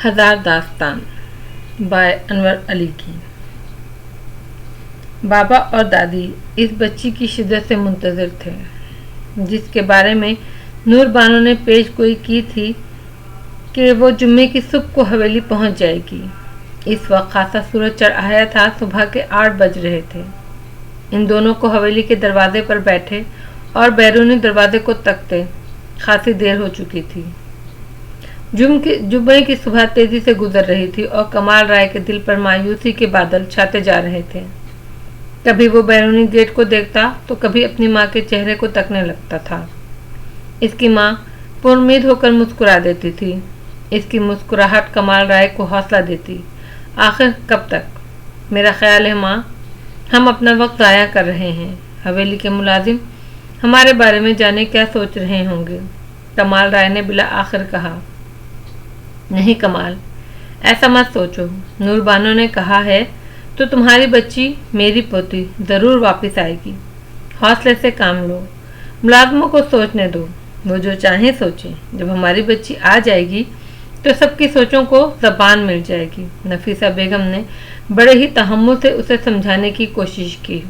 हजार दास्तान बाय अनवर अली की। बाबा और दादी इस बच्ची की शिद्दत से मुंतज़िर थे जिसके बारे में नूर बानो ने पेश गोई की थी कि वो जुम्मे की सुबह को हवेली पहुंच जाएगी। इस वक्त खासा सूरज चढ़ आया था। सुबह के 8 बज रहे थे। इन दोनों को हवेली के दरवाजे पर बैठे और बैरूनी दरवाजे को तकते खासी देर हो चुकी थी। जुम्मे की सुबह तेजी से गुजर रही थी और कमाल राय के दिल पर मायूसी के बादल छाते जा रहे थे। कभी वो बैरूनी गेट को देखता तो कभी अपनी माँ के चेहरे को तकने लगता था। इसकी माँ पुरुम्मीद होकर मुस्कुरा देती थी। इसकी मुस्कुराहट कमाल राय को हौसला देती। आखिर कब तक? मेरा ख्याल है माँ, हम अपना वक्त ज़ाया कर रहे हैं। हवेली के मुलाजिम हमारे बारे में जाने क्या सोच रहे होंगे। कमाल राय ने बिला आखिर कहा। नहीं कमाल, ऐसा मत सोचो। नूर बानो ने कहा है तो तुम्हारी बच्ची मेरी पोती ज़रूर वापस आएगी। हौसले से काम लो। मुलाजमों को सोचने दो, वो जो चाहें सोचें। जब हमारी बच्ची आ जाएगी तो सबकी सोचों को ज़बान मिल जाएगी। नफीसा बेगम ने बड़े ही तहम्मुल से उसे समझाने की कोशिश की।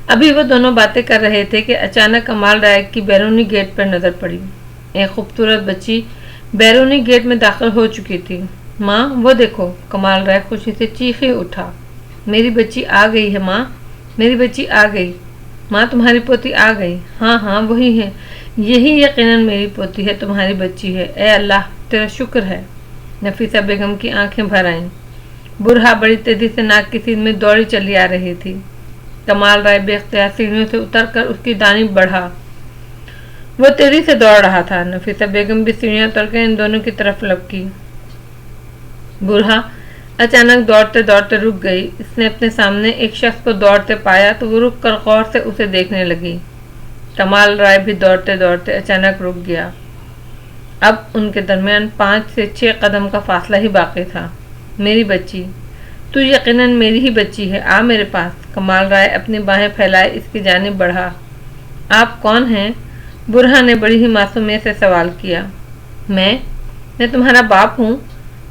अभी वो दोनों बातें कर रहे थे कि अचानक कमाल राय की बैरूनी गेट पर नज़र पड़ी। एक खूबसूरत बच्ची बैरूनी गेट में दाखिल हो चुकी थी। माँ, वो देखो! कमाल राय खुशी से चीखे उठा। मेरी बच्ची आ गई है माँ, मेरी बच्ची आ गई। माँ, तुम्हारी पोती आ गई। हाँ हाँ, वही है। यही यकीनन मेरी पोती है, तुम्हारी बच्ची है। ए अल्लाह, तेरा शुक्र है। नफीसा बेगम की आंखें भर आईं। बुरहा बड़ी तेजी से नाक की सीध में दौड़ी चली आ रही थी। कमाल राय बेख्तियार सीढ़ियों से उतरकर उसकी दानी बढ़ा। वो तेजी से दौड़ रहा था। नफीसा बेगम भी सीढ़ियां उतरकर इन दोनों की तरफ लपकी। बुरहा अचानक दौड़ते दौड़ते रुक गई। इसने अपने सामने एक शख्स को दौड़ते पाया तो वो रुक कर गौर से उसे देखने लगी। कमाल राय भी दौड़ते दौड़ते अचानक रुक गया। अब उनके दरमियान 5 से 6 कदम का फासला ही बाकी था। मेरी बच्ची, तू यकीनन मेरी ही बच्ची है, आ मेरे पास। कमाल राय अपनी बाहें फैलाए इसकी जानिब बढ़ा। आप कौन हैं? बुरहा ने बड़ी ही मासूमियत से सवाल किया। मैं तुम्हारा बाप हूँ,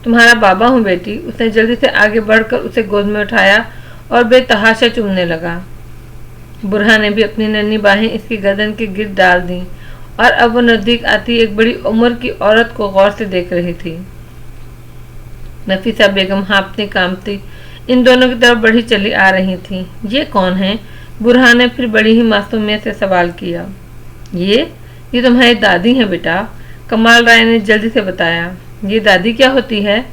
तुम्हारा बाबा हूँ बेटी। उसने जल्दी से आगे बढ़कर उसे गोद में उठाया और बेतहाशा चूमने लगा। बुरहा ने भी अपनी नन्ही बाहें इसकी गर्दन के गिर्द डाल दी और अब वो नजदीक आती एक बड़ी उम्र की औरत को गौर से देख रही थी। नफीसा बेगम हाँफती कांपती इन दोनों की तरफ बढ़ी चली आ रही थी। ये कौन है? बुरहा ने फिर बड़ी ही मासूमियत से सवाल किया। ये तुम्हारी दादी है बेटा, कमाल राय ने जल्दी से बताया। ये दादी क्या होती है?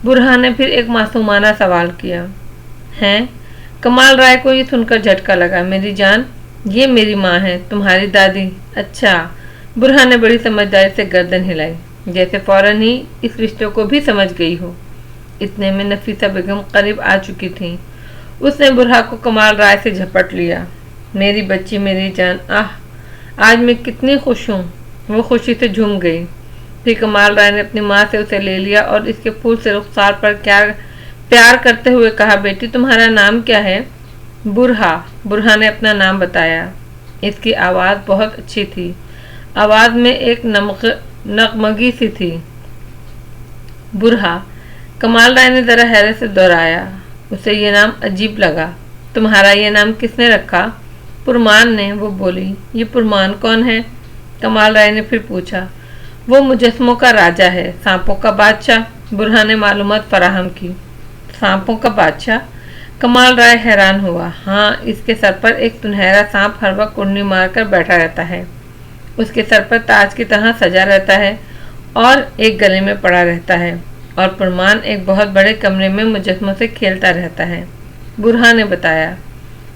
बुरहा ने फिर एक मासूमाना सवाल किया। हैं? कमाल राय को ये सुनकर झटका लगा। मेरी जान, ये मेरी माँ है, तुम्हारी दादी। अच्छा। बुरहा ने बड़ी समझदारी से गर्दन हिलाई, जैसे फौरन ही इस रिश्ते को भी समझ गई हो। इतने में नफीसा बेगम करीब आ चुकी थी। उसने बुरहा को कमाल राय से झपट लिया। मेरी बच्ची, मेरी जान, आह, आज मैं कितनी खुश हूँ। वो खुशी से झूम गई। फिर कमाल राय ने अपनी माँ से उसे ले लिया और इसके फूल से रुखसार पर क्या प्यार करते हुए कहा, बेटी तुम्हारा नाम क्या है? बुरहा। बुरहा ने अपना नाम बताया। इसकी आवाज़ बहुत अच्छी थी। आवाज़ में एक नगमगी सी थी। बुरहा। कमाल राय ने ज़रा हैरत से दोहराया। उसे ये नाम अजीब लगा। तुम्हारा ये नाम किसने रखा? पुरमान ने, वो बोली। ये पुरमान कौन है? कमाल राय ने फिर पूछा। वो मुजस्मों का राजा है, सांपों का बादशाह। बुरहा ने मालूमात फराहम की। सांपों का बादशाह? कमाल राय हैरान हुआ। हाँ, इसके सर पर एक सुनहरा सांप हर वक्त कुंडली मारकर बैठा रहता है। उसके सर पर ताज की तरह सजा रहता है और एक गले में पड़ा रहता है और पुरमान एक बहुत बड़े कमरे में मुजस्मों से खेलता रहता है। बुरहा ने बताया।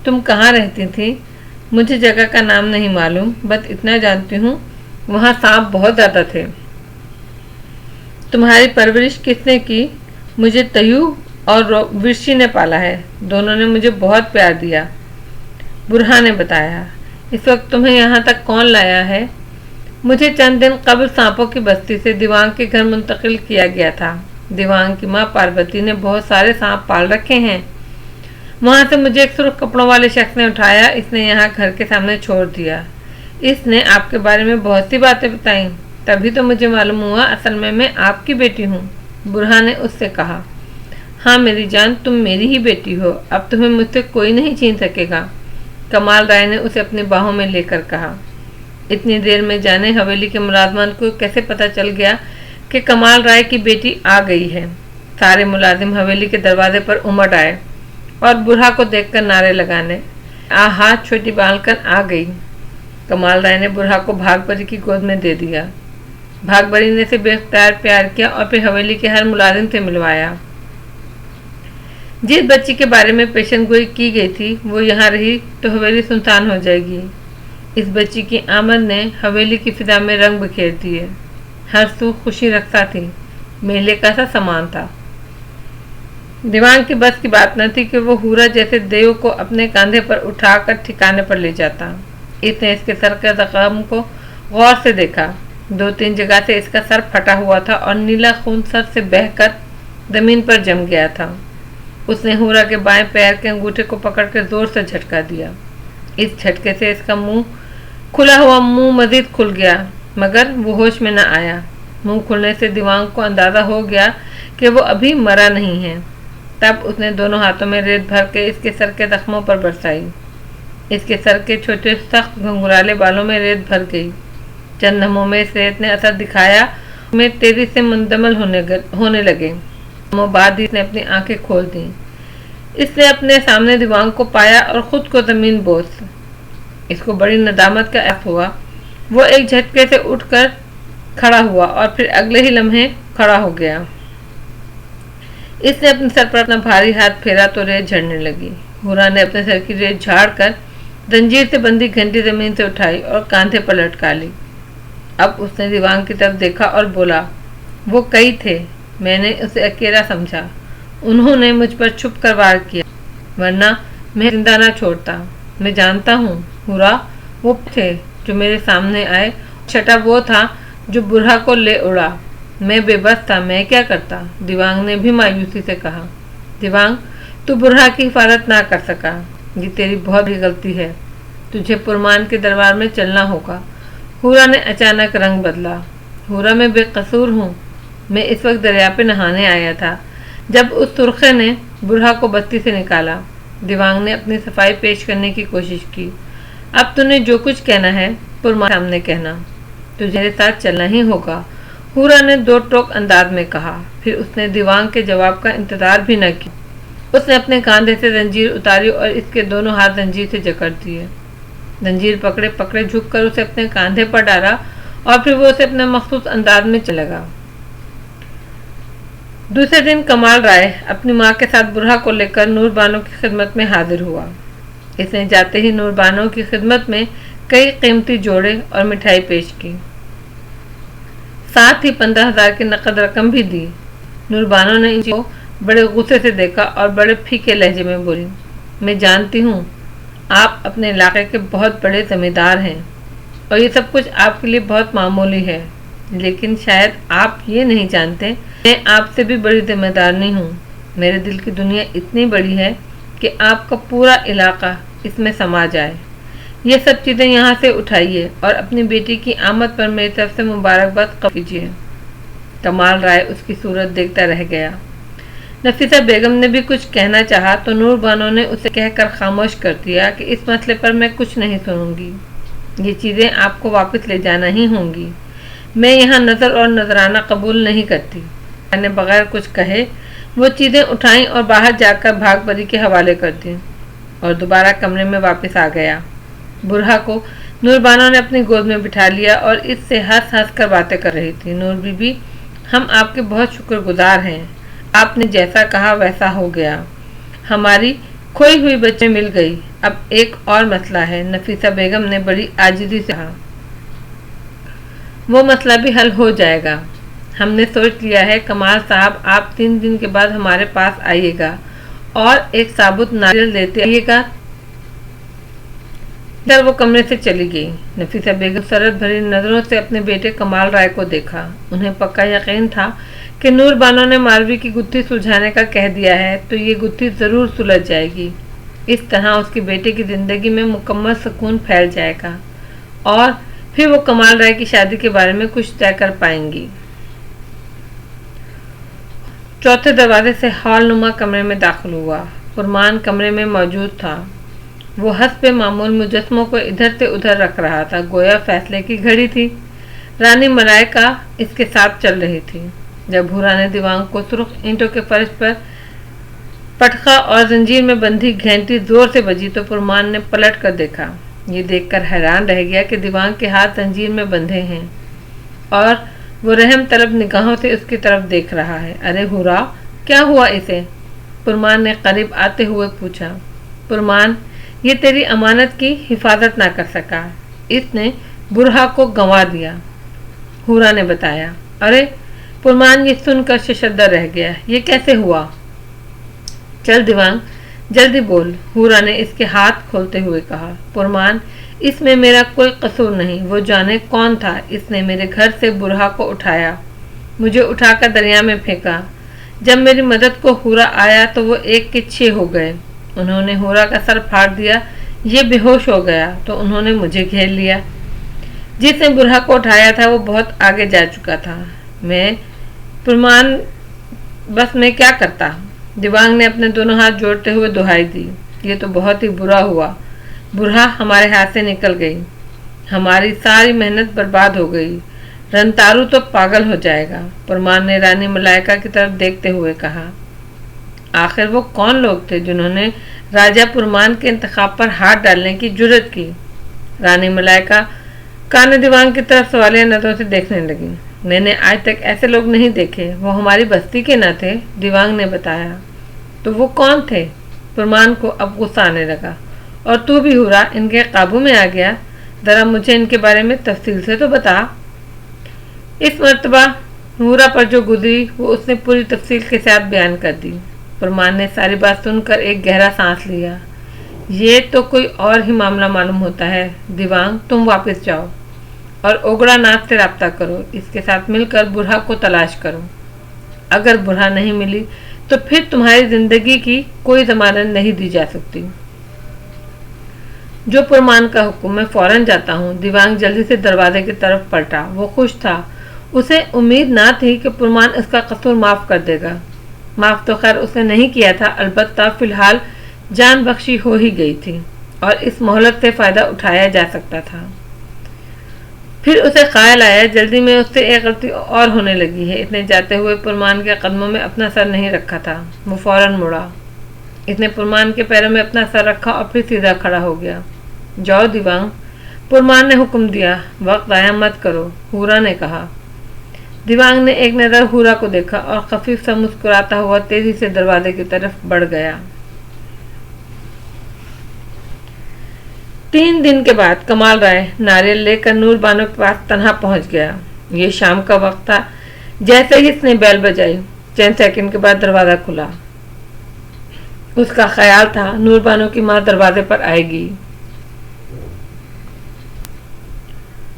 तुम कहाँ रहती थी? मुझे जगह का नाम नहीं मालूम, बस इतना जानती हूँ वहाँ सांप बहुत ज़्यादा थे। तुम्हारी परवरिश किसने की? मुझे तयू और विरशी ने पाला है। दोनों ने मुझे बहुत प्यार दिया। बुरहा ने बताया। इस वक्त तुम्हें यहाँ तक कौन लाया है? मुझे चंद दिन कबल सांपों की बस्ती से दीवान के घर मुंतकिल किया गया था। दीवान की माँ पार्वती ने बहुत सारे सांप पाल रखे हैं। वहाँ से मुझे एक सुर्ख कपड़ों वाले शख्स ने उठाया। इसने यहाँ घर के सामने छोड़ दिया। इसने आपके बारे में बहुत सी बातें बताई। तभी तो मुझे मालूम हुआ असल में मैं आपकी बेटी हूँ। बुरहा ने उससे कहा। हाँ मेरी जान, तुम मेरी ही बेटी हो, अब तुम्हें मुझसे कोई नहीं छीन सकेगा, कमाल राय ने उसे अपनी बाहों में लेकर कहा। इतनी देर में जाने हवेली के मुलाजमान को कैसे पता चल गया कि कमाल राय की बेटी आ गई है। सारे मुलाजिम हवेली के दरवाजे पर उमड़ आए और बुरहा को देखकर नारे लगाने, हाथ छोटी बांधकर आ गई। कमाल राय ने बुरहा को भागबरी की गोद में दे दिया। भागबरी ने से बेख्तियार प्यार किया और फिर हवेली के हर मुलाजिम से मिलवाया। जिस बच्ची के बारे में पेशन गोई की गई थी वो यहाँ रही तो हवेली सुनसान हो जाएगी। इस बच्ची की आमद ने हवेली की फिजा में रंग बिखेर दिए। हर सू खुशी रखता थी, मेले का सा सामान था। दीवान की बस की बात न थी कि वो हूरा जैसे देव को अपने कंधे पर उठाकर ठिकाने पर ले जाता। इसने इसके सर के जख्म को गौर से देखा। 2-3 जगह से इसका सर फटा हुआ था और नीला खून सर से बहकर जमीन पर जम गया था। उसने हूरा के बाएं पैर के अंगूठे को पकड़कर जोर से झटका दिया। इस झटके से इसका खुला हुआ मुंह मजीद खुल गया, मगर वो होश में न आया। मुंह खुलने से दीवान को अंदाजा हो गया कि वो अभी मरा नहीं है। तब उसने दोनों हाथों में रेत भर के इसके सर के जख्मों पर बरसाई। इसके सर के छोटे सख्त घुंघराले बालों में रेत भर गई। चंद लम्हों में इस रेत ने असर दिखाया, में तेजी से मुंदमल होने लगे। बाद इसने अपनी आंखें खोल दी। इसने अपने सामने दीवान को पाया और खुद को जमीन बोस। इसको बड़ी नदामत का एहसास हुआ। वो एक झटके से उठकर खड़ा हुआ और फिर अगले ही लम्हे खड़ा हो गया। इसने अपने सर पर अपना भारी हाथ फेरा तो रेत झड़ने लगी। हूरा ने अपने सर की रेत झाड़कर जंजीर से बंधी घंटी जमीन से उठाई और कांधे पर लटका ली। अब उसने दीवान की तरफ देखा और बोला, वो कई थे, मैंने उसे अकेला समझा। उन्होंने मुझ पर छुप कर वार किया, वरना मैं जिंदा न छोड़ता। मैं जानता हूँ हूरा, वो थे जो मेरे सामने आए। छठा वो था जो बुरहा को ले उड़ा। मैं बेबस था, मैं क्या करता। दीवांग ने भी मायूसी से कहा। दीवांग, तू बुरहा की हिफाजत ना कर सका, ये तेरी बहुत बड़ी गलती है। तुझे पुरमान के दरबार में चलना होगा। हूरा ने अचानक रंग बदला। हूरा, मैं बेकसूर हूँ। मैं इस वक्त दरिया पे नहाने आया था जब उस सुरखे ने बुरहा को बस्ती से निकाला। दीवांग ने अपनी सफाई पेश करने की कोशिश की। अब तूने जो कुछ कहना है पुरमान सामने कहना, तुझे मेरे साथ चलना ही होगा, हूरा ने 2 टोक अंदाज में कहा। फिर उसने दीवांग के जवाब का इंतजार भी न किया। उसने अपने कांधे से जंजीर उतारी और इसके दोनों हाथ जंजीर से जकड़ दिए। जंजीर पकड़े पकड़े झुककर उसे अपने कांधे पर डाला और फिर वो उसे अपने मखसूस अंदाज में चल लगा। दूसरे दिन कमाल राय अपनी माँ के साथ बुरहा को लेकर नूर बानो की खिदमत में हाजिर हुआ। इसने जाते ही नूर बानो की खिदमत में कई कीमती जोड़े और मिठाई पेश की, साथ ही 15,000 की नकद रकम भी दी। नूर बानो ने इनको बड़े गुस्से से देखा और बड़े फीके लहजे में बोली, मैं जानती हूँ आप अपने इलाके के बहुत बड़े जमींदार हैं और ये सब कुछ आपके लिए बहुत मामूली है, लेकिन शायद आप ये नहीं जानते मैं आपसे भी बड़ी जिम्मेदार हूँ। मेरे दिल की दुनिया इतनी बड़ी है कि आपका पूरा इलाका इसमें समा जाए। ये सब चीज़ें यहाँ से उठाइए और अपनी बेटी की आमद पर मेरी तरफ से मुबारकबाद कीजिए। कमाल राय उसकी सूरत देखता रह गया। नफीसा बेगम ने भी कुछ कहना चाहा तो नूर बानो ने उसे कहकर खामोश कर दिया कि इस मसले पर मैं कुछ नहीं सुनूंगी। ये चीज़ें आपको वापस ले जाना ही होंगी। मैं यहाँ नज़र और नजराना कबूल नहीं करती। मैंने बगैर कुछ कहे वो चीज़ें उठाईं और बाहर जाकर भागबरी के हवाले कर दी और दोबारा कमरे में वापस आ गया। बुरहा को नूर बानो ने अपनी गोद में बिठा लिया और इससे हंस हंस कर बातें कर रही थी। नूर बीबी, हम आपके बहुत शुक्रगुजार हैं। आपने जैसा कहा वैसा हो गया। हमारी खोई हुई बच्ची मिल गई। अब एक और मसला है, नफीसा बेगम ने बड़ी आजिज़ी से कहा। वो मसला भी हल हो जाएगा। हमने सोच लिया है कमाल साहब, आप 3 दिन के बाद हमारे पास आइएगा और एक साबुत नारियल लेते आइएगा। इधर वो कमरे से चली गई। नफीसा बेगम सरद भरी नजरों से अपने बेटे कमाल राय को देखा। उन्हें पक्का यकीन था कि नूर बानो ने मालवी की गुत्थी सुलझाने का कह दिया है तो ये गुत्थी जरूर सुलझ जाएगी। इस तरह उसके बेटे की जिंदगी में मुकम्मल सुकून फैल जाएगा और پھر وہ کمال رائے کی شادی کے بارے میں کچھ طے کر پائیں گی۔ چوتھے دروازے سے ہال نما کمرے میں داخل ہوا۔ فرمان کمرے میں موجود تھا۔ وہ حسب معمول مجسموں کو ادھر سے ادھر رکھ رہا تھا، گویا فیصلے کی گھڑی تھی۔ رانی ملائکہ اس کے ساتھ چل رہی تھی۔ جب حورا نے دیوان کو سرخ اینٹوں کے فرش پر پٹخا اور زنجیر میں بندھی گھنٹی زور سے بجی تو فرمان نے پلٹ کر دیکھا۔ یہ دیکھ کر حیران رہ گیا کہ دیوان کے ہاتھ زنجیر میں بندھے ہیں اور وہ رحم طلب نگاہوں سے اس کی طرف دیکھ رہا ہے۔ ارے حورا، کیا ہوا اسے؟ فرمان نے قریب آتے ہوئے پوچھا۔ فرمان، یہ تیری امانت کی حفاظت نہ کر سکا، اس نے برہا کو گنوا دیا، حورا نے بتایا۔ ارے! فرمان یہ سن کر ششدر رہ گیا۔ یہ کیسے ہوا؟ چل دیوان، جلدی بول، حورا نے اس کے ہاتھ کھولتے ہوئے کہا۔ فرمان، اس میں میرا کوئی قصور نہیں، وہ جانے کون تھا، اس نے میرے گھر سے برہا کو اٹھایا، مجھے اٹھا کر دریا میں پھینکا۔ جب میری مدد کو حورا آیا تو وہ 1 کے 6 ہو گئے۔ انہوں نے حورا کا سر پھاڑ دیا، یہ بے ہوش ہو گیا تو انہوں نے مجھے گھیر لیا۔ جس نے برہا کو اٹھایا تھا وہ بہت آگے جا چکا تھا۔ فرمان، بس میں کیا کرتا؟ دیوانگ نے اپنے دونوں ہاتھ جوڑتے ہوئے دہائی دی۔ یہ تو بہت ہی برا ہوا، برہا ہمارے ہاتھ سے نکل گئی، ہماری ساری محنت برباد ہو گئی، رنتارو تو پاگل ہو جائے گا۔ فرمان نے رانی ملائکہ کی طرف دیکھتے ہوئے کہا۔ آخر وہ کون لوگ تھے جنہوں نے راجہ فرمان کے انتخاب پر ہاتھ ڈالنے کی جرت کی؟ رانی ملائکہ کان دیوان کی طرف سوالیہ نظروں سے دیکھنے لگی۔ میں نے آج تک ایسے لوگ نہیں دیکھے، وہ ہماری بستی کے نہ تھے، دیوانگ نے بتایا۔ تو وہ کون تھے؟ فرمان کو اب غصہ آنے لگا۔ اور تو بھی حورا ان کے قابو میں آ گیا؟ ذرا مجھے ان کے بارے میں تفصیل سے تو بتا۔ اس مرتبہ حورا پر جو گزری وہ اس نے پوری تفصیل کے ساتھ بیان کر دی۔ فرمان نے ساری بات سن کر ایک گہرا سانس لیا۔ یہ تو کوئی اور ہی معاملہ معلوم ہوتا ہے۔ دیوانگ، تم واپس جاؤ اور اوگڑا ناتھ سے رابطہ کرو، اس کے ساتھ مل کر برہا کو تلاش کرو۔ اگر برہا نہیں ملی تو پھر تمہاری زندگی کی کوئی ضمانت نہیں دی جا سکتی۔ جو فرمان کا حکم، میں فوراً جاتا ہوں۔ دیوانگ جلدی سے دروازے کی طرف پلٹا۔ وہ خوش تھا، اسے امید نہ تھی کہ فرمان اس کا قصور معاف کر دے گا۔ معاف تو خیر اس نے نہیں کیا تھا، البتہ فی الحال جان بخشی ہو ہی گئی تھی اور اس مہلت سے فائدہ اٹھایا جا سکتا تھا۔ پھر اسے خیال آیا جلدی میں اس سے ایک غلطی اور ہونے لگی ہے۔ اس نے جاتے ہوئے فرمان کے قدموں میں اپنا سر نہیں رکھا تھا۔ وہ فوراً مڑا، اس نے فرمان کے پیروں میں اپنا سر رکھا اور پھر سیدھا کھڑا ہو گیا۔ جاؤ دیوانگ، فرمان نے حکم دیا، وقت ضائع مت کرو، حورا نے کہا۔ دیوانگ نے ایک نظر حورا کو دیکھا اور خفیف سا مسکراتا ہوا تیزی سے دروازے کی طرف بڑھ گیا۔ 3 دن کے بعد کمال رائے ناریل لے کر نور بانو کے پاس تنہا پہنچ گیا۔ یہ شام کا وقت تھا۔ جیسے ہی اس نے بیل بجائی، چند سیکنڈ کے بعد دروازہ کھلا۔ اس کا خیال تھا نور بانو کی ماں دروازے پر آئے گی۔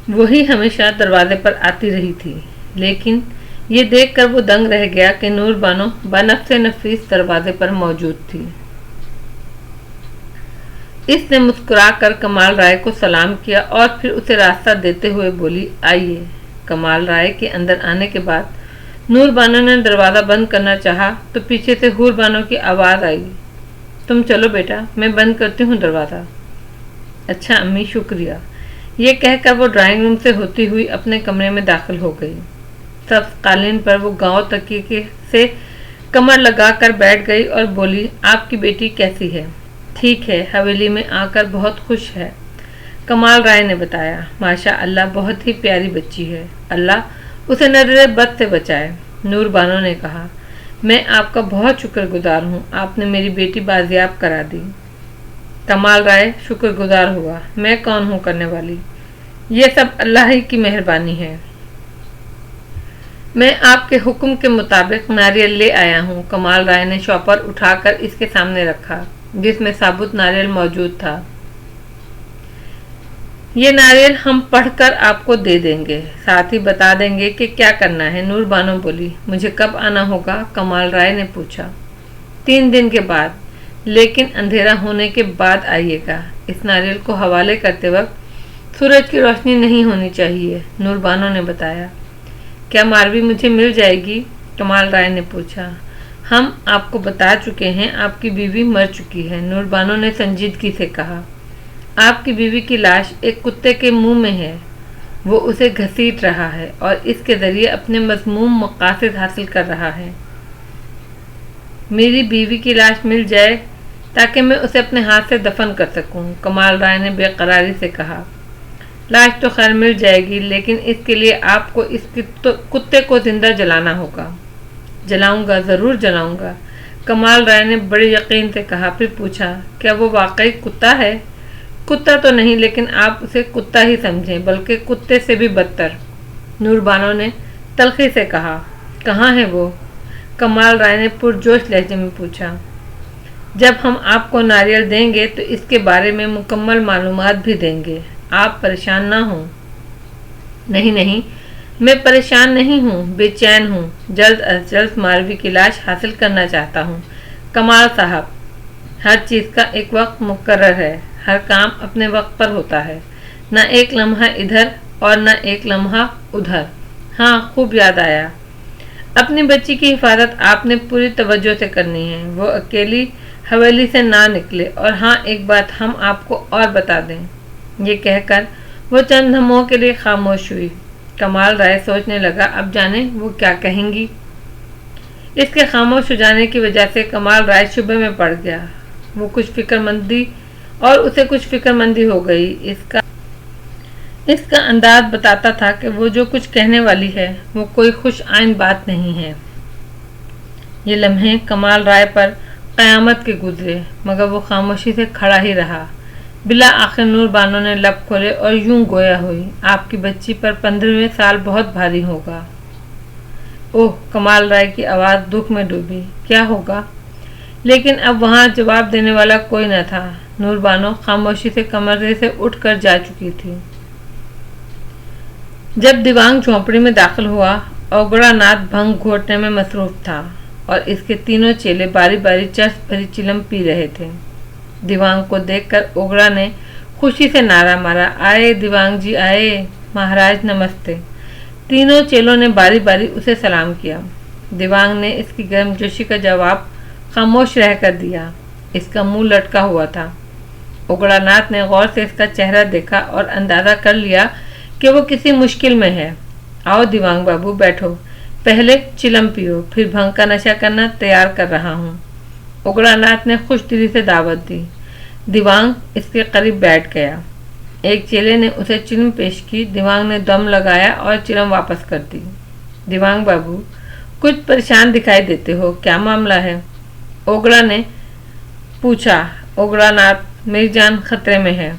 وہی ہمیشہ دروازے پر آتی رہی تھی، لیکن یہ دیکھ کر وہ دنگ رہ گیا کہ نور بانو بنفس نفیس دروازے پر موجود تھی۔ اس نے مسکرا کر کمال رائے کو سلام کیا اور پھر اسے راستہ دیتے ہوئے بولی، آئیے۔ کمال رائے کے اندر آنے کے بعد نور بانو نے دروازہ بند کرنا چاہا تو پیچھے سے حور بانو کی آواز آئی، تم چلو بیٹا، میں بند کرتی ہوں دروازہ۔ اچھا امی، شکریہ۔ یہ کہہ کر وہ ڈرائنگ روم سے ہوتی ہوئی اپنے کمرے میں داخل ہو گئی۔ سبز قالین پر وہ گاؤں تکیے سے کمر لگا کر بیٹھ گئی اور بولی، آپ کی بیٹی کیسی ہے؟ ٹھیک ہے، حویلی میں آ کر بہت خوش ہے، کمال رائے نے بتایا۔ ماشاء اللہ، بہت ہی پیاری بچی ہے، اللہ اسے نظر بد سے بچائے، نور بانو نے کہا۔ میں آپ کا بہت شکر گزار ہوں، آپ نے میری بیٹی بازیاب کرا دی۔ کمال رائے شکر گزار ہوا، میں کون ہوں کرنے والی، یہ سب اللہ ہی کی مہربانی ہے۔ میں آپ کے حکم کے مطابق ناریل لے آیا ہوں۔ کمال رائے نے شاپر اٹھا کر اس کے سامنے رکھا جس میں ثابت ناریل موجود تھا۔ یہ ناریل ہم پڑھ کر آپ کو دے دیں گے، ساتھ ہی بتا دیں گے کہ کیا کرنا ہے، نور بانو بولی۔ مجھے کب آنا ہوگا؟ کمال رائے نے پوچھا۔ 3 دن کے بعد، لیکن اندھیرا ہونے کے بعد آئیے گا۔ اس ناریل کو حوالے کرتے وقت सूरज की रोशनी नहीं होनी चाहिए, नूरबानो ने बताया। क्या मारवी मुझे मिल जाएगी? कमाल राय ने पूछा। हम आपको बता चुके हैं, आपकी बीवी मर चुकी है, नूरबानो ने संजीदगी से कहा। आपकी बीवी की लाश एक कुत्ते के मुंह में है, वो उसे घसीट रहा है और इसके जरिए अपने मज़मूम मक़ासिद हासिल कर रहा है। मेरी बीवी की लाश मिल जाए ताकि मैं उसे अपने हाथ से दफन कर सकूं, कमाल राय ने बेकरारी से कहा। लाश तो खैर मिल जाएगी, लेकिन इसके लिए आपको इस कुत्ते को जिंदा जलाना होगा। जलाऊंगा, ज़रूर जलाऊंगा, कमाल राय ने बड़े यकीन से कहा। फिर पूछा, क्या वो वाकई कुत्ता है? कुत्ता तो नहीं, लेकिन आप उसे कुत्ता ही समझें, बल्कि कुत्ते से भी बदतर, नूरबानो ने तल्खी से कहा। कहाँ है वो? कमाल राय ने पुरजोश लहजे में पूछा। जब हम आपको नारियल देंगे तो इसके बारे में मुकम्मल मालूमात भी देंगे, आप परेशान ना हों। नहीं नहीं, मैं परेशान नहीं हूँ, बेचैन हूँ, जल्द अज जल्द मारवी की लाश हासिल करना चाहता हूँ। कमाल साहब, हर चीज़ का एक वक्त मुकर्रर है, हर काम अपने वक्त पर होता है, न एक लम्हा इधर और न एक लम्हा उधर। हाँ, खूब याद आया, अपनी बच्ची की हिफाजत आपने पूरी तवज्जो से करनी है, वो अकेली हवेली से ना निकले। और हाँ, एक बात हम आपको और बता दें। ये कहकर वो चंद लम्हों के लिए खामोश हुई। कमाल राय सोचने लगा, अब जाने वो क्या कहेंगी। इसके खामोश हो जाने की वजह से कमाल राय शुबे में पड़ गया। वो कुछ फिक्रमंदी और उसे कुछ फिक्रमंदी हो गई। इसका अंदाज बताता था कि वो जो कुछ कहने वाली है वो कोई खुश आइंद बात नहीं है। ये लम्हे कमाल राय पर क़यामत के गुजरे, मगर वो खामोशी से खड़ा ही रहा। बिला आखिर नूरबानो ने लब खोले और यूं गोया हुई, आपकी बच्ची पर 15वें साल बहुत भारी होगा। ओह, कमाल राय की आवाज़ दुख में डूबी। क्या होगा? लेकिन अब वहाँ जवाब देने वाला कोई न था। नूरबानो खामोशी से कमरे से उठकर जा चुकी थी। जब दिवांग झोंपड़ी में दाखिल हुआ, ओगड़ा नाथ भंग घोटने में मसरूफ था और इसके तीनों चेले बारी बारी चर्च भरी चिलम पी रहे थे। दिवांग को देखकर ओगड़ा ने खुशी से नारा मारा, आए दिवांग जी आए, महाराज नमस्ते। तीनों चेलों ने बारी बारी उसे सलाम किया। दिवांग ने इसकी गर्मजोशी का जवाब खामोश रहकर दिया। इसका मुंह लटका हुआ था। ओगड़ा नाथ ने गौर से इसका चेहरा देखा और अंदाजा कर लिया कि वो किसी मुश्किल में है। आओ दिवांग बाबू, बैठो, पहले चिलम पियो, फिर भंग का नशा करना तैयार कर रहा हूँ। ओगड़ा नाथ ने खुश दिली से दावत दी। दिवांग इसके करीब बैठ गया। एक चेले ने उसे चिलम पेश की। दिवांग ने दम लगाया और चिलम वापस कर दी। दिवांग बाबू, कुछ परेशान दिखाई देते हो, क्या मामला है? ओगड़ा ने पूछा। ओगड़ा नाथ, मेरी जान खतरे में है,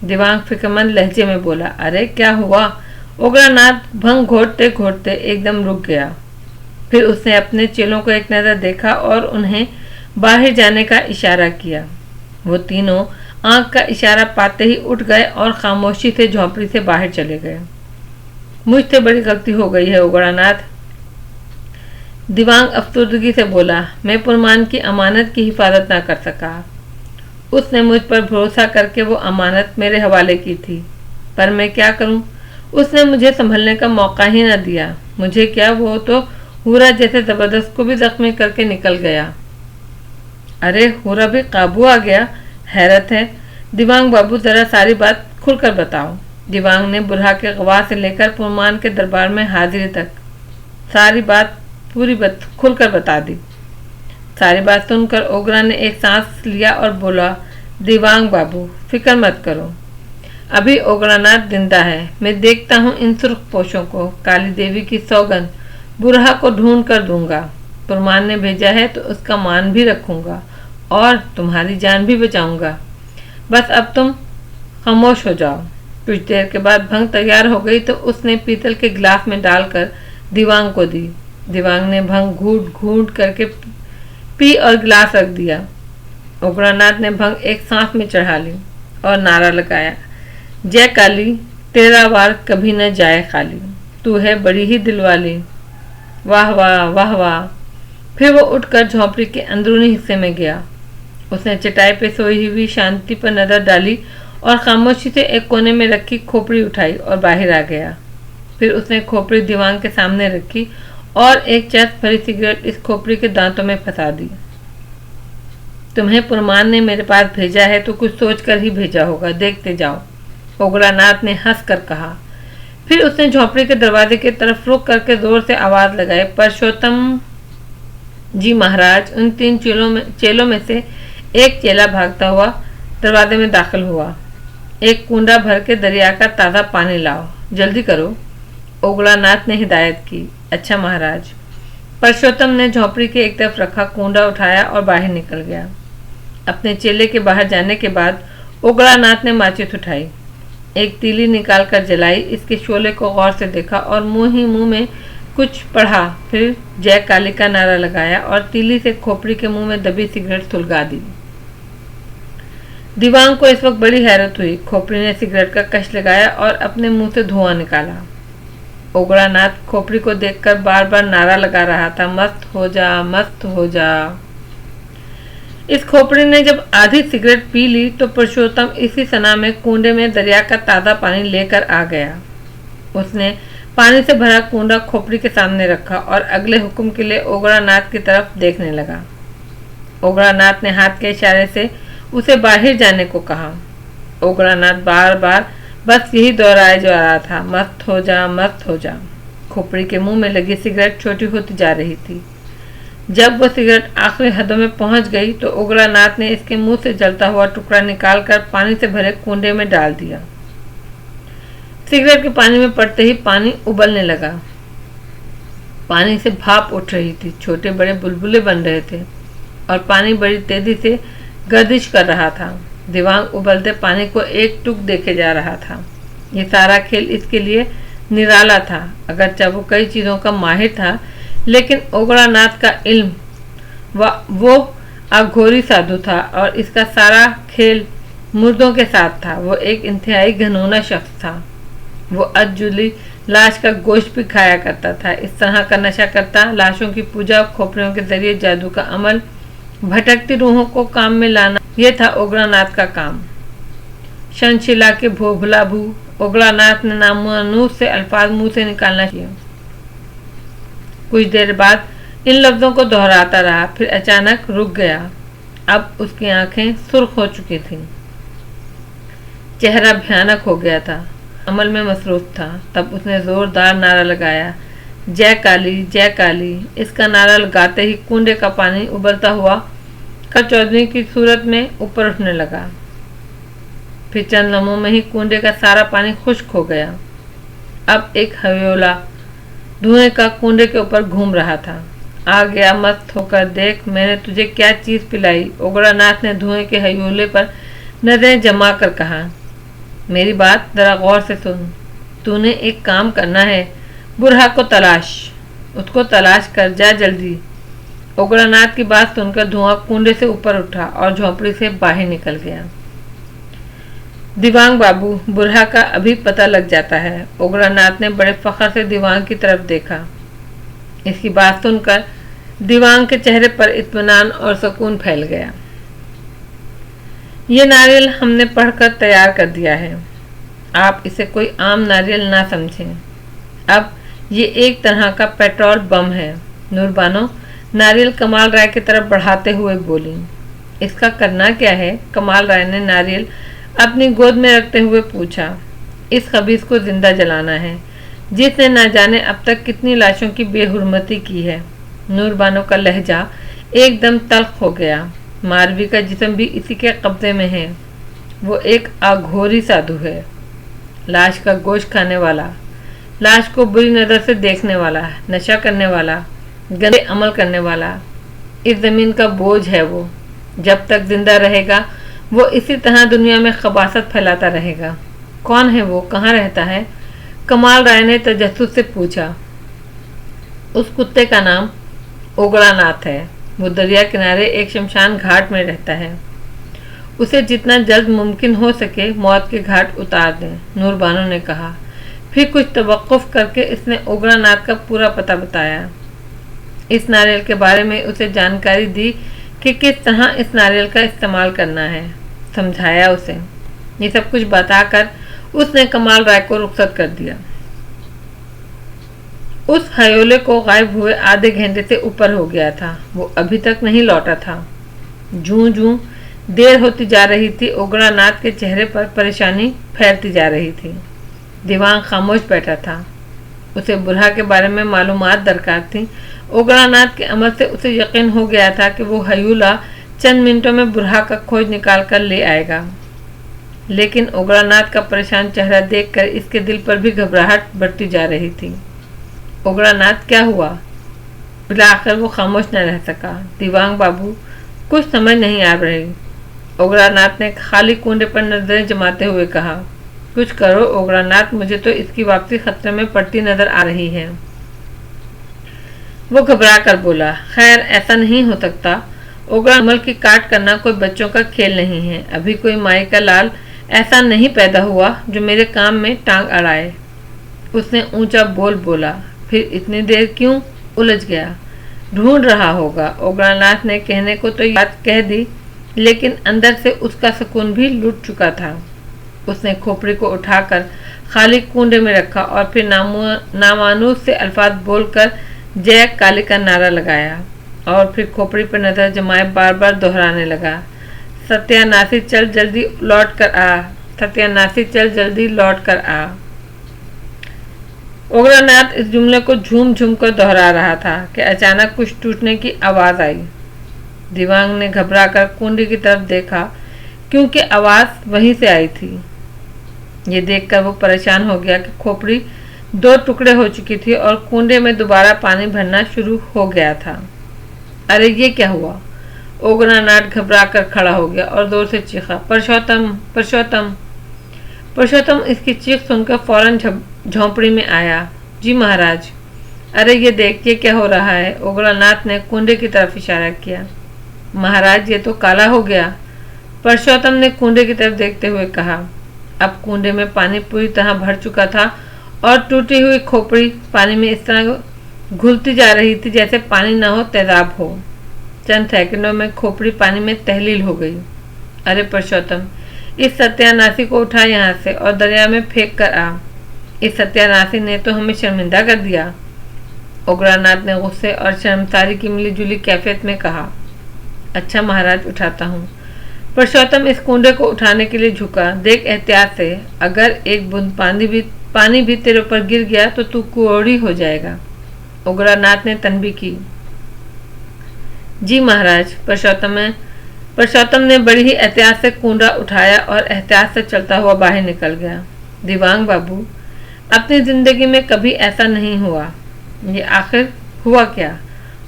दिवांग फिक्रमंद लहजे में बोला। अरे क्या हुआ? ओगड़ा नाथ भंग घोटते घोटते एकदम रुक गया। फिर उसने अपने चेलों को एक नज़र देखा और उन्हें बाहर जाने का इशारा किया। वो तीनों आंख का इशारा पाते ही उठ गए और खामोशी से झोंपड़ी से बाहर चले गए। मुझसे बड़ी गलती हो गई है ओगड़ा नाथ, दिवांग अफसुर्दगी से बोला। मैं पुरमान की अमानत की हिफाजत ना कर सका। उसने मुझ पर भरोसा करके वो अमानत मेरे हवाले की थी, पर मैं क्या करूं? उसने मुझे संभलने का मौका ही न दिया। मुझे क्या, वो तो हुरा जैसे जबरदस्त को भी जख्मी करके निकल गया। अरे, हुरा भी काबू आ गया? हैरत है। दिवांग बाबू, जरा सारी बात खुलकर बताओ। दिवांग ने बुरहा के गवाह से लेकर पुरमान के दरबार में हाजिरी तक सारी बात पूरी बात खुलकर बता दी। सारी बात सुनकर ओगरा ने एक सांस लिया और बोला, दिवांग बाबू, फिक्र मत करो, अभी ओगरानाथ जिंदा है। मैं देखता हूँ इन सुर्ख पोशों को। काली देवी की सौगंध, बुरहा को ढूंढ कर दूंगा। पुरमान ने भेजा है तो उसका मान भी रखूंगा और तुम्हारी जान भी बचाऊंगा। बस अब तुम खामोश हो जाओ। कुछ देर के बाद भंग तैयार हो गई तो उसने पीतल के गिलास में डालकर दिवांग को दी। दिवांग ने भंग घूट घूट करके पी और गिलास रख दिया। ओगरानाथ ने भंग एक सांस में चढ़ा ली और नारा लगाया, जय काली, तेरा वार कभी न जाए खाली, तू है बड़ी ही दिलवाली। वाह वाह वाह वाह। फिर वो उठकर झोंपड़ी के अंदरूनी हिस्से में गया। उसने चटाई पे सोई हुई शांति पर नजर डाली और खामोशी से एक कोने में रखी खोपड़ी उठाई और बाहर आ गया। फिर उसने खोपड़ी दीवान के सामने रखी और एक चस्त भरी सिगरेट इस खोपड़ी के दांतों में फंसा दी। तुम्हें पुरमान ने मेरे पास भेजा है तो कुछ सोच कर ही भेजा होगा, देखते जाओ, ओगलानाथ ने हंस कर कहा। फिर उसने झोपड़ी के दरवाजे की तरफ रुख करके जोर से आवाज लगाई, परशोत्तम जी महाराज। उन 3 चेलों में से एक चेला भागता हुआ दरवाजे में दाखिल हुआ। एक कूंडा भर के दरिया का ताज़ा पानी लाओ, जल्दी करो, ओगलानाथ ने हिदायत की। अच्छा महाराज। परशोत्तम ने झोपड़ी के एक तरफ रखा कूंडा उठाया और बाहर निकल गया। अपने चेले के बाहर जाने के बाद ओगलानाथ ने माचिस उठाई, एक तीली निकाल कर जलाई, इसके शोले को गौर से देखा और मुंह ही मुंह में कुछ पढ़ा। फिर जय काली का नारा लगाया और तीली से खोपड़ी के मुंह में दबी सिगरेट सुलगा दी। दीवान को इस वक्त बड़ी हैरत हुई। खोपड़ी ने सिगरेट का कश लगाया और अपने मुंह से धुआं निकाला। ओगलानाथ खोपड़ी को देखकर बार बार नारा लगा रहा था, मस्त हो जा, मस्त हो जा। इस खोपड़ी ने जब आधी सिगरेट पी ली तो पुरुषोत्तम इसी सना में कुंडे में दरिया का ताज़ा पानी लेकर आ गया। उसने पानी से भरा कुंडा खोपड़ी के सामने रखा और अगले हुक्म के लिए ओगलानाथ की तरफ देखने लगा। ओगलानाथ ने हाथ के इशारे से उसे बाहर जाने को कहा। ओगलानाथ बार बार बस यही दोहराए जा रहा था, मस्त हो जा, मस्त हो जा। खोपड़ी के मुंह में लगी सिगरेट छोटी होती जा रही थी। जब वो सिगरेट आखिरी हदों में पहुंच गई तो ओगलानाथ ने इसके मुंह से जलता हुआ टुकड़ा निकालकर पानी से भरे कुंडे में डाल दिया। सिगरेट के पानी में पड़ते ही पानी उबलने लगा। पानी से भाप उठ रही थी, छोटे बड़े बुलबुले बन रहे थे और पानी बड़ी तेजी से गर्दिश कर रहा था। दीवान उबलते पानी को एक टुक देखे जा रहा था। ये सारा खेल इसके लिए निराला था। अगरचे वो कई चीज़ों का माहिर था, लेकिन ओगलानाथ का इल्म वो अघोरी साधु था और इसका सारा खेल मुर्दों के साथ था। वो एक इंतहाई घिनौना शख्स था। वो अजजुली लाश का गोश्त भी खाया करता था। इस तरह का नशा करता, लाशों की पूजा और खोपड़ियों के जरिए जादू का अमल, भटकती रूहों को काम में लाना, यह था ओगलानाथ का काम। शनशिला के भोभला भू, ओगलानाथ ने नामोनुस से अल्फाज मुंह से निकालना चाहिए। कुछ देर बाद इन लफ्जों को दोहराता रहा, फिर अचानक रुक गया। अब उसकी आंखें सुर्ख हो चुकी थीं, चेहरा भयानक हो गया था, अमल में मसरूफ था। तब उसने जोरदार नारा लगाया, जय काली, जय काली। इसका नारा लगाते ही कुंडे का पानी उबलता हुआ कर चौधरी की सूरत में ऊपर उठने लगा। फिर चंद लम्हों में ही कुंडे का सारा पानी खुश्क हो गया। अब एक हवेला धुएं का कुंडे के ऊपर घूम रहा था। आ गया, मस्त होकर देख, मैंने तुझे क्या चीज़ पिलाई। ओगलानाथ ने धुएं के हयोले पर नजरें जमा कर कहा, मेरी बात जरा गौर से सुन। तूने एक काम करना है, बुरहा को तलाश, उसको तलाश कर, जा जल्दी। ओगलानाथ की बात सुनकर धुआं कुंडे से ऊपर उठा और झोंपड़ी से बाहर निकल गया। दीवान बाबू, बुरहा का अभी पता लग जाता है। ओगलानाथ ने बड़े फख्र से दीवान की तरफ देखा। इसकी बात सुनकर दीवान के चेहरे पर इत्मीनान और सुकून फैल गया। ये नारियल हमने पढ़कर तैयार कर दिया है। आप इसे कोई आम नारियल ना समझें। अब ये एक तरह का पेट्रोल बम है। नूरबानो नारियल कमाल राय की तरफ बढ़ाते हुए बोली। इसका करना क्या है? कमाल राय ने नारियल अपनी गोद में रखते हुए पूछा। इस खबीस को जिंदा जलाना है, जिसने ना जाने अब तक कितनी लाशों की बेहुरमती की है। नूरबानो का लहजा एकदम तल्ख हो गया। मारवी का जिस्म भी इसी के कब्जे में है। वो एक अघोरी साधु है, लाश का गोश्त खाने वाला, लाश को बुरी नज़र से देखने वाला, नशा करने वाला, गंदे अमल करने वाला। इस ज़मीन का बोझ है वो। जब तक जिंदा रहेगा वो इसी तरह दुनिया में खबासत फैलाता रहेगा। कौन है वो, कहाँ रहता है? कमाल राय ने तजस्सुस से पूछा। उस कुत्ते का नाम ओगलानाथ है। वो दरिया किनारे एक शमशान घाट में रहता है। उसे जितना जल्द मुमकिन हो सके मौत के घाट उतार दें, नूरबानो ने कहा। फिर कुछ तवक्कुफ करके इसने ओगलानाथ का पूरा पता बताया। इस नारियल के बारे में उसे जानकारी दी कि किस तरह इस नारियल का इस्तेमाल करना है। समझाया उसे। یہ سب کچھ بتا کر اس نے کمال رائے کو رخصت کر دیا۔ اس ہیولے کو غائب ہوئے آدھے گھنٹے سے اوپر ہو گیا تھا، وہ ابھی تک نہیں لوٹا تھا۔ جوں جوں دیر ہوتی جا رہی تھی، اوگرا ناتھ کے چہرے پر پریشانی پھیلتی جا رہی تھی۔ دیوانگ خاموش بیٹھا تھا، اسے برہا کے بارے میں معلومات درکار تھی۔ اوگرا ناتھ کے عمل سے اسے یقین ہو گیا تھا کہ وہ ہیولا چند منٹوں میں برہا کا کھوج نکال کر لے آئے گا، لیکن اوگرا ناتھ کا پریشان چہرہ دیکھ کر اس کے دل پر بھی گھبراہٹ بڑھتی جا رہی تھی۔ اوگرا ناتھ کیا ہوا؟ بالآخر وہ خاموش نہ رہ سکا۔ دیوانگ بابو کچھ سمجھ نہیں آ رہی۔ اوگرا ناتھ نے خالی کنڈے پر نظریں جماتے ہوئے کہا، کچھ کرو اوگرا ناتھ، مجھے تو اس کی واپسی خطرے میں پڑتی نظر آ رہی ہے۔ وہ گھبرا کر بولا، خیر ایسا نہیں ہو سکتا، اوگرا عمل کی کاٹ کرنا کوئی بچوں کا کھیل نہیں ہے، ابھی کوئی مائی کا لال ایسا نہیں پیدا ہوا جو میرے کام میں ٹانگ اڑائے۔ اس نے اونچا بول بولا، پھر اتنی دیر کیوں؟ الجھ گیا، ڈھونڈ رہا ہوگا۔ اوگرا ناتھ نے کہنے کو تو یہ بات کہہ دی، لیکن اندر سے اس کا سکون بھی لٹ چکا تھا۔ اس نے کھوپڑی کو اٹھا کر خالی کنڈے میں رکھا اور پھر نامانوس سے الفاظ بول کر جے کالی کا نعرہ لگایا، اور پھر کھوپڑی پر نظر جمائے بار بار دہرانے لگا، ستیہ ناسی چل جلدی لوٹ کر آ، ستیہ ناسی چل جلدی لوٹ کر آ۔ اوگرا ناتھ اس جملے کو جھوم جھوم کر دہرا رہا تھا کہ اچانک کچھ ٹوٹنے کی آواز آئی۔ دیوانگ نے گھبرا کر کنڈی کی طرف دیکھا، کیونکہ آواز وہیں سے آئی تھی۔ یہ دیکھ کر وہ پریشان ہو گیا کہ کھوپڑی 2 ٹکڑے ہو چکی تھی اور کنڈے میں دوبارہ پانی بھرنا شروع ہو گیا تھا۔ ارے یہ کیا ہوا؟ اوگرا ناتھ گھبرا کر کھڑا ہو گیا اور زور سے چیخا، پرشوتم پرشوتم۔ پرشوتم اس کی چیخ سن کر فوراً جھونپڑی میں آیا۔ جی مہاراج۔ ارے یہ دیکھیے کیا ہو رہا ہے۔ اوگرا ناتھ نے کنڈے کی طرف اشارہ کیا۔ مہاراج یہ تو کالا ہو گیا، پرشوتم نے کنڈے کی طرف دیکھتے ہوئے کہا۔ اب کنڈے میں پانی پوری طرح بھر چکا تھا اور ٹوٹی ہوئی کھوپڑی پانی میں اس طرح گھلتی جا رہی تھی جیسے پانی نہ ہو تیزاب ہو۔ چند سیکنڈوں میں کھوپڑی پانی میں تحلیل ہو گئی۔ ارے پرشوتم، اس ستیہ ناسی کو اٹھا یہاں سے اور دریا میں پھینک کر آ، اس ستیہ ناسی نے تو ہمیں شرمندہ کر دیا۔ اوگرا ناتھ نے غصے اور شرمساری کی ملی جلی کیفیت میں کہا۔ اچھا مہاراج، اٹھاتا ہوں۔ پرشوتم اس کنڈے کو اٹھانے کے لیے جھکا۔ دیکھ احتیاط سے، اگر ایک بوند پانی بھی تیرے اوپر گر گیا تو کوڑی ہو جائے گا۔ اوگرا ناتھ نے تنبیہ کی۔ جی مہاراج۔ پرشوتم نے بڑی ہی احتیاط سے کنڈا اٹھایا اور احتیاط سے چلتا ہوا باہر نکل گیا۔ دیوانگ بابو، اپنی زندگی میں کبھی ایسا نہیں ہوا، یہ آخر ہوا کیا؟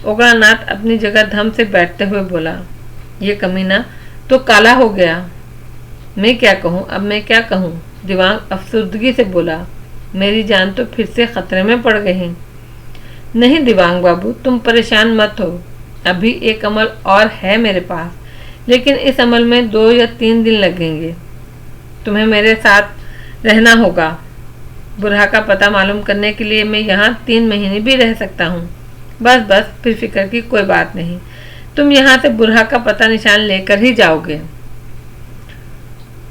اوگرا ناتھ اپنی جگہ دھم سے بیٹھتے ہوئے بولا، یہ کمینہ تو کالا ہو گیا۔ میں کیا کہوں، اب میں کیا کہوں؟ دیوانگ افسردگی سے بولا، میری جان تو پھر سے خطرے میں پڑ گئی۔ نہیں دیوانگ بابو، تم پریشان مت ہو، ابھی ایک عمل اور ہے میرے پاس، لیکن اس عمل میں 2 یا 3 دن لگیں گے۔ تمہیں میرے ساتھ رہنا ہوگا۔ برہا کا پتہ معلوم کرنے کے لیے میں یہاں 3 مہینے بھی رہ سکتا ہوں۔ بس پھر فکر کی کوئی بات نہیں، تم یہاں سے برہا کا پتہ نشان لے کر ہی جاؤ گے۔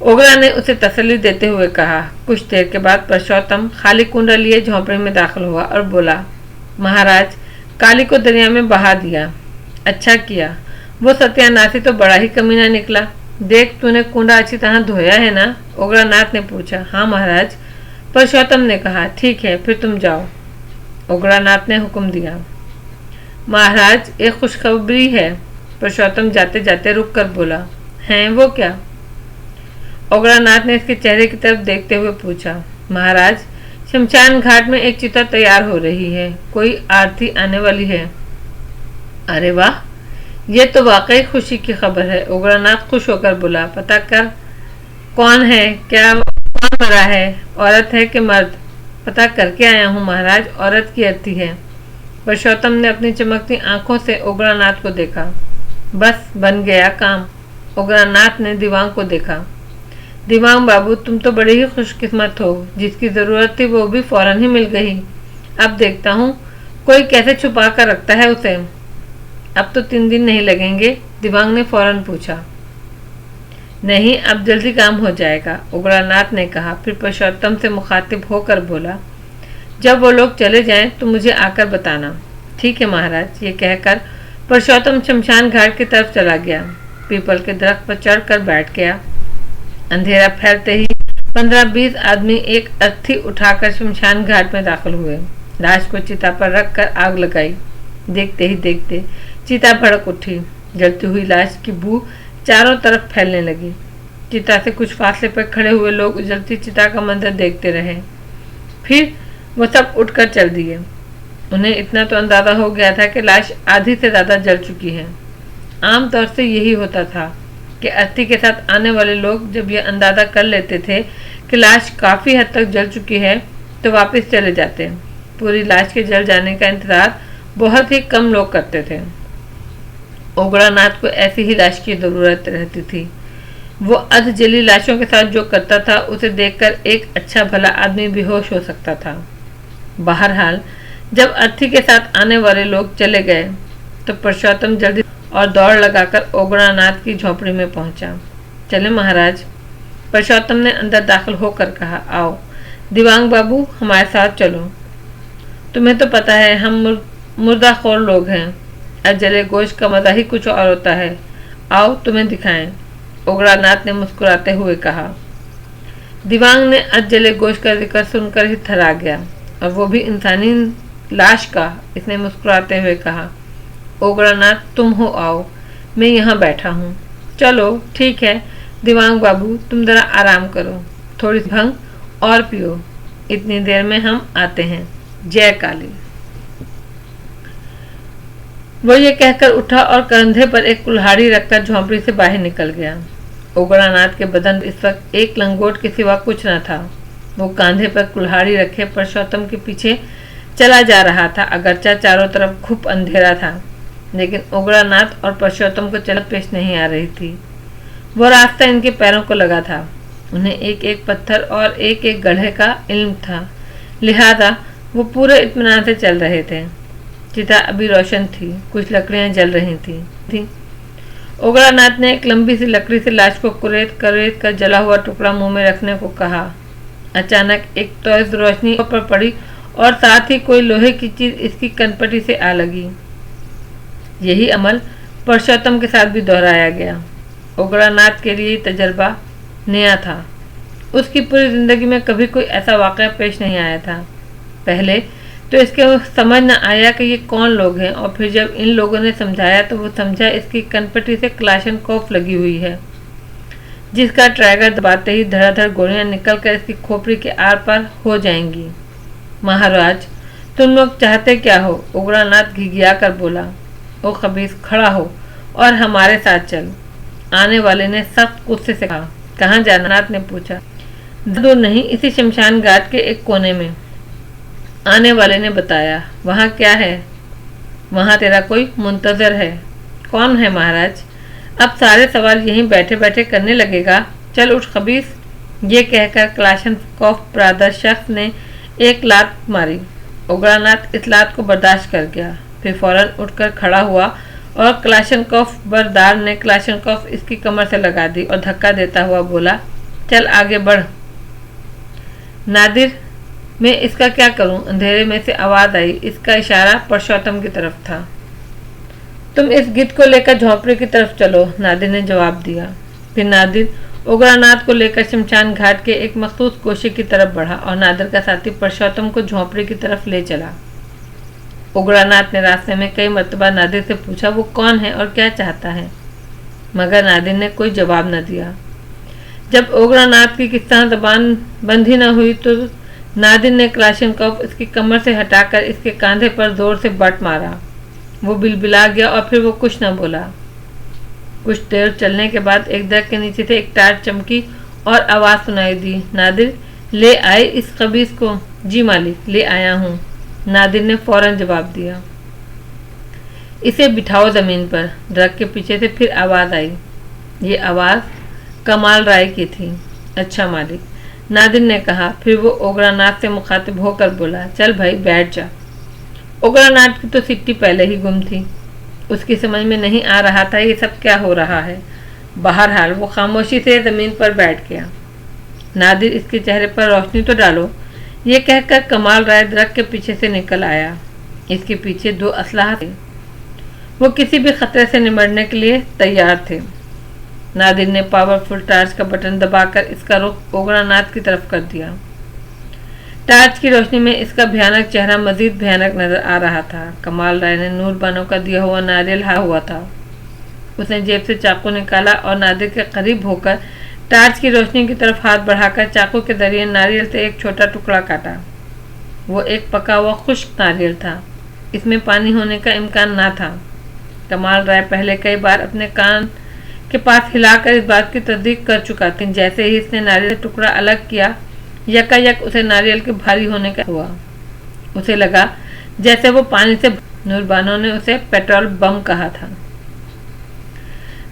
اوگرا نے اسے تسلی دیتے ہوئے کہا۔ کچھ دیر کے بعد پرشوتم خالی کنڈا لیے جھونپڑی میں داخل ہوا اور بولا، مہاراج، کالی کو دریا میں بہا دیا۔ اچھا کیا، وہ ستیہ ناسی تو بڑا ہی کمینہ نکلا۔ دیکھ تو نے کنڈا اچھی طرح دھویا ہے نا؟ اوگرا ناتھ نے پوچھا۔ ہاں مہاراج، پرشوتم نے کہا۔ ٹھیک ہے، پھر تم جاؤ۔ اوگرا ناتھ نے حکم دیا۔ مہاراج، ایک خوشخبری ہے، پرشوتم جاتے جاتے رک کر بولا۔ ہیں وہ کیا؟ اوگرا ناتھ نے اس کے چہرے کی طرف دیکھتے ہوئے پوچھا۔ مہاراج، شمشان گھاٹ میں ایک چتا تیار ہو رہی ہے، کوئی آرتی آنے والی ہے۔ ارے واہ، یہ تو واقعی خوشی کی خبر ہے۔ اوگرا ناتھ خوش ہو کر بولا، پتہ کر کون ہے، کون مرا ہے، عورت ہے کہ مرد؟ پتہ کر کے آیا ہوں مہاراج، عورت کی ارتھی ہے۔ پرشوتم نے اپنی چمکتی آنکھوں سے اوگرا ناتھ کو دیکھا۔ بس بن گیا کام۔ اوگرا ناتھ نے دیوانگ کو دیکھا۔ دیوانگ بابو، تم تو بڑے ہی خوش قسمت ہو، جس کی ضرورت تھی وہ بھی فوراً ہی مل گئی۔ اب دیکھتا ہوں کوئی کیسے چھپا کر رکھتا ہے اسے۔ اب تو 3 دن نہیں لگیں گے؟ دیوانگ نے فوراً پوچھا۔ नहीं, अब जल्दी काम हो जाएगा, उग्रनाथ ने कहा। फिर पुरुषोत्तम से मुखातिब होकर बोला, जब वो लोग चले जाएं तो मुझे आकर बताना। ठीक है महाराज। ये कहकर पुरुषोत्तम शमशान घाट की तरफ चला गया। पीपल के दरख्त पर चढ़कर बैठ गया। अंधेरा फैलते ही 15-20 आदमी एक अर्थी उठाकर शमशान घाट में दाखिल हुए। लाश को चिता पर रखकर आग लगाई। देखते ही देखते चिता भड़क उठी। जलती हुई लाश की बू चारों तरफ फैलने लगी। चिता से कुछ फासले पर खड़े हुए लोग जलती चिता का मंजर देखते रहे। फिर वो सब उठकर चल दिए। उन्हें इतना तो अंदाजा हो गया था कि लाश आधी से ज्यादा जल चुकी है। आमतौर से यही होता था कि अस्थि के साथ आने वाले लोग जब ये अंदाजा कर लेते थे कि लाश काफी हद तक जल चुकी है तो वापस चले जाते। पूरी लाश के जल जाने का इंतजार बहुत ही कम लोग करते थे। उग्रनाथ को ऐसी ही लाश की जरूरत रहती थी। वो अध जली लाशों के साथ जो करता था उसे देखकर एक अच्छा भला आदमी बेहोश हो सकता था। बहरहाल जब अर्थी के साथ आने वाले लोग चले गए तो पुरुषोत्तम जल्दी और दौड़ लगाकर उग्रनाथ की झोपड़ी में पहुंचा। चले महाराज, पुरुषोत्तम ने अंदर दाखिल होकर कहा। आओ दिवांग बाबू, हमारे साथ चलो। तुम्हें तो पता है हम मुर्दाखोर लोग हैं। अजले गोश्त का मजा ही कुछ और होता है। आओ तुम्हें दिखाएं, उग्रनाथ ने मुस्कुराते हुए कहा। दिवांग ने अजले गोश्त का जिक्र सुनकर ही थरा गया, और वो भी इंसानी लाश का। इसने मुस्कुराते हुए कहा, उग्रनाथ तुम हो, आओ, मैं यहाँ बैठा हूँ। चलो ठीक है दिवांग बाबू, तुम जरा आराम करो, थोड़ी भंग और पियो, इतनी देर में हम आते हैं। जय काली। वो ये कहकर उठा और कंधे पर एक कुल्हाड़ी रखकर झोंपड़ी से बाहर निकल गया। उग्रनाथ के बदन इस वक्त एक लंगोट के सिवा कुछ न था। वो कंधे पर कुल्हाड़ी रखे पुरुषोत्तम के पीछे चला जा रहा था। अगरचा चारों तरफ खूब अंधेरा था, लेकिन उग्रनाथ और पुरुषोत्तम को चलत पेश नहीं आ रही थी। वो रास्ता इनके पैरों को लगा था। उन्हें एक एक पत्थर और एक एक गड्ढे का इल्म था, लिहाजा वो पूरे इत्मीनान से चल रहे थे। चिता अभी रोशन थी, कुछ लकड़ियां जल रही थी। उग्रनाथ ने एक लंबी सी लकड़ी से लाश को कुरेद कर जला हुआ टुकड़ा मुंह में रखने को कहा। अचानक एक तेज रोशनी पर पड़ी और साथ ही कोई लोहे की चीज इसकी कनपटी से आ लगी। यही अमल पुरुषोत्तम के साथ भी दोहराया गया। उग्रनाथ के लिए तजर्बा नया था। उसकी पूरी जिंदगी में कभी कोई ऐसा वाक़या पेश नहीं आया था। पहले तो इसके समझ न आया कि ये कौन लोग हैं, और फिर जब इन लोगों ने समझाया तो वो समझा इसकी कनपटी से क्लाशनकोफ लगी हुई है, जिसका ट्रैगर दबाते ही धड़ाधड़ गोलियां निकलकर इसकी खोपड़ी के आर पार हो जाएंगी। महाराज तुम लोग चाहते क्या हो? उग्रनाथ घिघिया कर बोला। ओ खबीस, खड़ा हो और हमारे साथ चल। आने वाले ने सख्त गुस्से से कहा। कहाँ जाना? नाथ ने पूछा। दूर नहीं, इसी शमशान घाट के एक कोने में। आने वाले ने बताया। वहाँ क्या है? वहाँ तेरा कोई मुंतजर है। कौन है महाराज? अब सारे सवाल यहीं बैठे बैठे करने लगेगा। चल उठ खबीस। ये कहकर क्लाशनकोफ ब्रादर शख्स ने एक लात मारी। उग्रनाथ इस लात को बर्दाश्त कर गया, फिर फौरन उठकर खड़ा हुआ और क्लाशनकोफ बरदार ने क्लाशनकोफ इसकी कमर से लगा दी और धक्का देता हुआ बोला, चल आगे बढ़। नादिर, मैं इसका क्या करूं? अंधेरे में से आवाज आई। इसका इशारा पुरुषोत्तम की तरफ था। तुम इस गिद्ध को लेकर झोंपड़ी की तरफ चलो, नादिर ने जवाब दिया। फिर नादिर उग्रनाथ को लेकर शमशान घाट के एक मखसूस गोशे की तरफ बढ़ा और नादिर का साथी पुरुषोत्तम को झोंपड़ी की तरफ ले चला। उग्रनाथ ने रास्ते में कई मर्तबा नादिर से पूछा वो कौन है और क्या चाहता है, मगर नादिर ने कोई जवाब न दिया। जब उग्रनाथ की किस्सा जबान बंद ही न हुई तो नादिर ने क्लाशनकोफ इसकी कमर से हटाकर इसके कंधे पर जोर से बट मारा। वो बिलबिला गया और फिर वो कुछ न बोला। कुछ देर चलने के बाद एक दरख्त के नीचे से एक टार्च चमकी और आवाज़ सुनाई दी। नादिर, ले आए इस खबीस को? जी मालिक, ले आया हूँ, नादिर ने फौरन जवाब दिया। इसे बिठाओ ज़मीन पर। दरख्त के पीछे से फिर आवाज़ आई। ये आवाज़ कमाल राय की थी। अच्छा मालिक, नादिर ने कहा। फिर वो उग्रनाथ से मुखातिब होकर बोला, चल भाई बैठ जा। उग्रनाथ की तो सिट्टी पहले ही गुम थी। उसकी समझ में नहीं आ रहा था ये सब क्या हो रहा है। बहरहाल वो खामोशी से ज़मीन पर बैठ गया। नादिर, इसके चेहरे पर रोशनी तो डालो, ये कहकर कमाल राय दरख्त के पीछे से निकल आया। इसके पीछे 2 असलाह थे। वो किसी भी खतरे से निमटने के लिए तैयार थे। नादिर ने पावरफुल टार्च का बटन दबाकर इसका रुख ओगरानाथ की तरफ कर दिया। टार्च की रोशनी में इसका भयानक चेहरा मजीद भयानक नजर आ रहा था। कमाल राय ने नूर बानो का दिया हुआ नारियल हा हुआ था। उसने जेब से चाकू निकाला और नादिर के करीब होकर टार्च की रोशनी की तरफ हाथ बढ़ाकर चाकू के जरिए नारियल से एक छोटा टुकड़ा काटा। वो एक पका हुआ खुश्क नारियल था। इसमें पानी होने का इम्कान ना था। कमाल राय पहले कई बार अपने कान के पास हिलाकर इस बात की तस्दीक कर चुका था। जैसे ही इसने नारियल से टुकड़ा अलग किया, यकायक उसे नारियल के भारी होने का हुआ। उसे लगा जैसे वो पानी से। नूर बानो ने उसे पेट्रोल बम कहा था।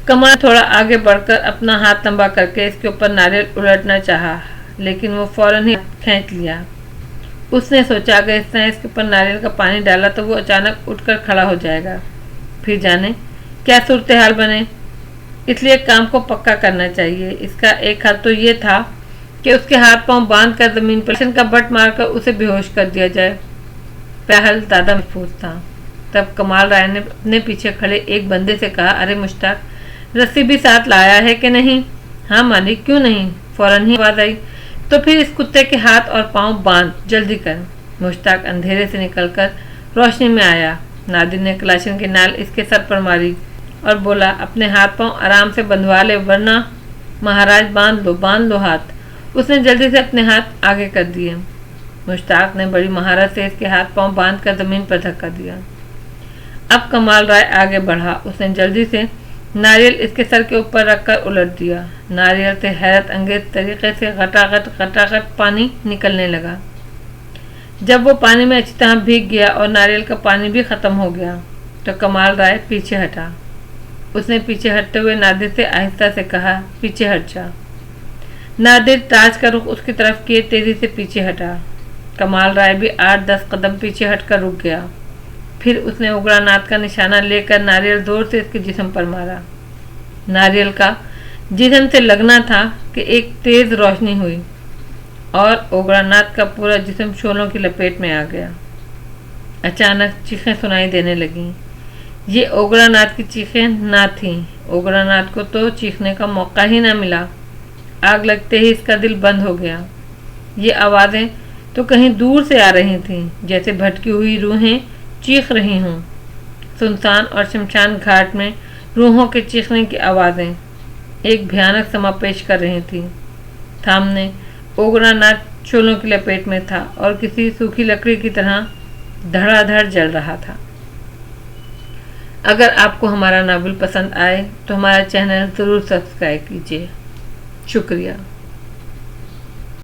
कमाल थोड़ा आगे बढ़कर अपना हाथ लंबा करके इसके ऊपर नारियल उलटना चाहा, लेकिन वो फौरन ही खींच लिया। उसने सोचा अगर इस तरह इसके ऊपर नारियल का पानी डाला तो वो अचानक उठकर खड़ा हो जाएगा, फिर जाने क्या सूरत हाल बने। इसलिए काम को पक्का करना चाहिए। इसका एक हाथ तो ये था कि उसके हाथ पांव बांध कर जमीन पर का बट मारकर उसे बेहोश कर दिया जाए। पहल ज़्यादा महफूज था। तब कमाल राय ने अपने पीछे खड़े एक बंदे से कहा, अरे मुश्ताक, रस्सी भी साथ लाया है कि नहीं? हाँ मालिक, क्यों नहीं? फौरन ही आवाज आई। तो फिर इस कुत्ते के हाथ और पांव बांध, जल्दी कर। मुश्ताक अंधेरे से निकलकर रोशनी में आया। नादिर ने कलाशन की नाल इसके सर पर मारी और बोला, अपने हाथ पांव आराम से बंधवा ले, वरना महाराज बांध लो हाथ। उसने जल्दी से अपने हाथ आगे कर दिए। मुश्ताक ने बड़ी महारत से इसके हाथ पांव बांध कर जमीन पर धक्का दिया। अब कमाल राय आगे बढ़ा। उसने जल्दी से नारियल इसके सर के ऊपर रखकर उलट दिया। नारियल से हैरत अंगेज तरीके से घटाघट पानी निकलने लगा। जब वो पानी में अच्छी तरह भीग गया और नारियल का पानी भी खत्म हो गया तो कमाल राय पीछे हटा। उसने पीछे हटते हुए नादिर से आहिस्ता से कहा, पीछे हट जा। नादिर ताज का रुख उसकी तरफ किए तेजी से पीछे हटा। कमाल राय भी 8-10 कदम पीछे हटकर रुक गया। फिर उसने उग्रानाथ का निशाना लेकर नारियल जोर से इसके जिस्म पर मारा। नारियल का जिस्म से लगना था कि एक तेज रोशनी हुई और उग्रानाथ का पूरा जिस्म शोलों की लपेट में आ गया। अचानक चीखें सुनाई देने लगीं। ये उग्रानाथ की चीखें ना थीं। उग्रानाथ को तो चीखने का मौका ही ना मिला। आग लगते ही इसका दिल बंद हो गया। ये आवाज़ें तो कहीं दूर से आ रही थीं, जैसे भटकी हुई रूहें चीख रही हों। सुनसान और शमशान घाट में रूहों के चीखने की आवाज़ें एक भयानक समा पेश कर रही थीं। सामने उग्रानाथ शोलों की लपेट में था और किसी सूखी लकड़ी की तरह धड़ाधड़ जल रहा था। अगर आपको हमारा नावल पसंद आए तो हमारा चैनल ज़रूर सब्सक्राइब कीजिए। शुक्रिया।